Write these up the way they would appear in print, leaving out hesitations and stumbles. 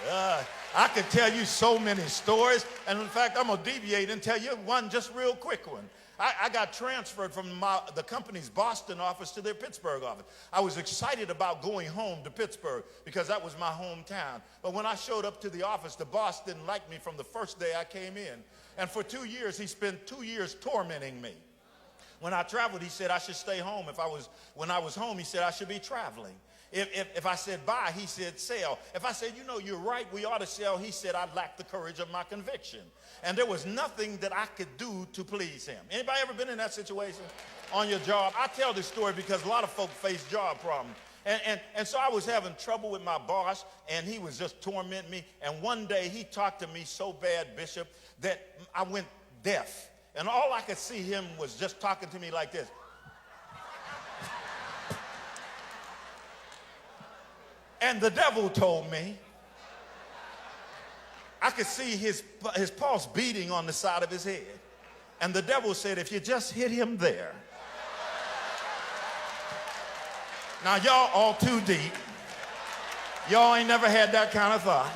I could tell you so many stories, and in fact, I'm going to deviate and tell you one just real quick one. I got transferred from the company's Boston office to their Pittsburgh office. I was excited about going home to Pittsburgh because that was my hometown. But when I showed up to the office, the boss didn't like me from the first day I came in. And for 2 years, he spent 2 years tormenting me. When I traveled, he said I should stay home. When I was home, he said I should be traveling. If I said buy, he said sell. If I said, you know, you're right, we ought to sell, he said I lacked the courage of my conviction. And there was nothing that I could do to please him. Anybody ever been in that situation on your job? I tell this story because a lot of folk face job problems. And so I was having trouble with my boss, and he was just tormenting me. And one day he talked to me so bad, Bishop, that I went deaf. And all I could see him was just talking to me like this. And the devil told me, I could see his pulse beating on the side of his head. And the devil said, if you just hit him there. Now, y'all all too deep. Y'all ain't never had that kind of thought.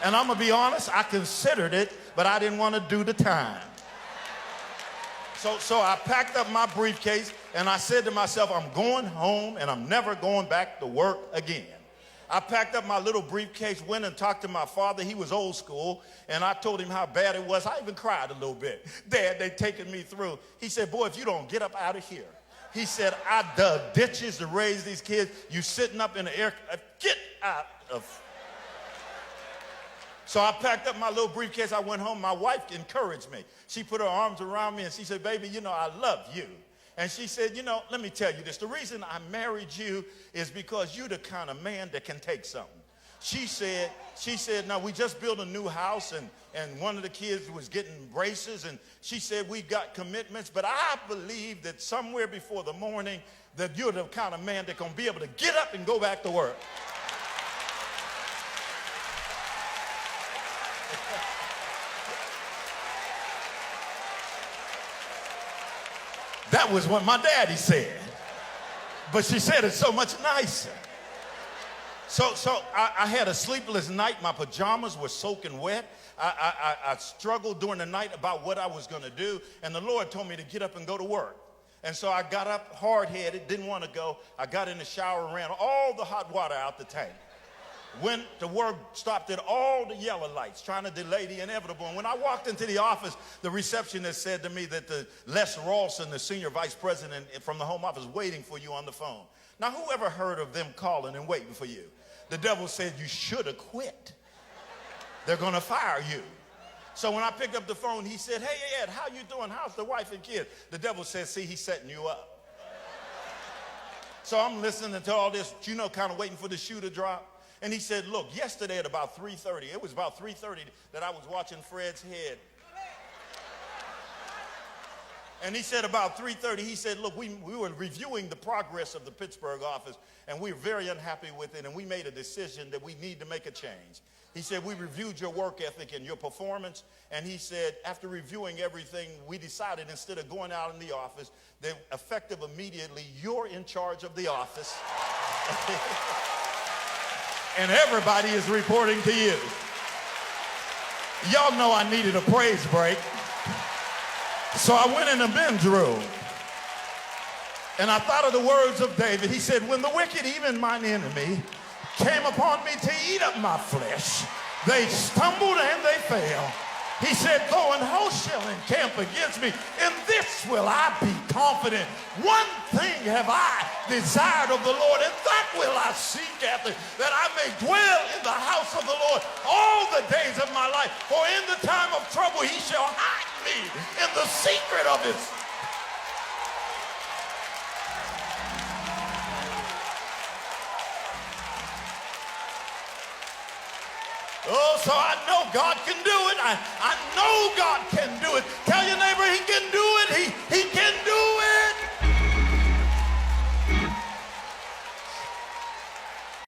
And I'm going to be honest, I considered it, but I didn't want to do the time. So I packed up my briefcase, and I said to myself, I'm going home, and I'm never going back to work again. I packed up my little briefcase, went and talked to my father. He was old school, and I told him how bad it was. I even cried a little bit. Dad, they taken me through. He said, boy, if you don't get up out of here. He said, I dug ditches to raise these kids. You sitting up in the air, get out of. So I packed up my little briefcase. I went home. My wife encouraged me. She put her arms around me, and she said, baby, you know, I love you. And she said, you know, let me tell you this. The reason I married you is because you're the kind of man that can take something. She said, now we just built a new house, and one of the kids was getting braces, and she said, we got commitments, but I believe that somewhere before the morning that you're the kind of man that's going to be able to get up and go back to work. That was what my daddy said. But she said it so much nicer. So I had a sleepless night. My pajamas were soaking wet. I struggled during the night about what I was going to do. And the Lord told me to get up and go to work. And so I got up hard-headed, didn't want to go. I got in the shower and ran all the hot water out the tank. Went to work, stopped at all the yellow lights, trying to delay the inevitable. And when I walked into the office, the receptionist said to me that Les Rawson, the senior vice president from the home office, waiting for you on the phone. Now, who ever heard of them calling and waiting for you? The devil said, you should have quit. They're going to fire you. So when I picked up the phone, he said, hey, Ed, how you doing? How's the wife and kids? The devil said, see, he's setting you up. So I'm listening to all this, you know, kind of waiting for the shoe to drop. And he said, look, yesterday at about 3:30, it was about 3:30 that I was watching Fred's head. And he said about 3:30, he said, look, we were reviewing the progress of the Pittsburgh office, and we were very unhappy with it, and we made a decision that we need to make a change. He said, we reviewed your work ethic and your performance, and he said, after reviewing everything, we decided instead of going out in the office, that effective immediately, you're in charge of the office. And everybody is reporting to you. Y'all know I needed a praise break. So I went in the men's room. And I thought of the words of David. He said, when the wicked, even mine enemy, came upon me to eat up my flesh, they stumbled and they fell. He said, though an host shall encamp against me, in this will I be confident. One thing have I desired of the Lord, and that will I seek after, that I may dwell in the house of the Lord all the days of my life. For in the time of trouble he shall hide me in the secret of his. Oh, so I know God can do it. I know God can do it. Tell your neighbor,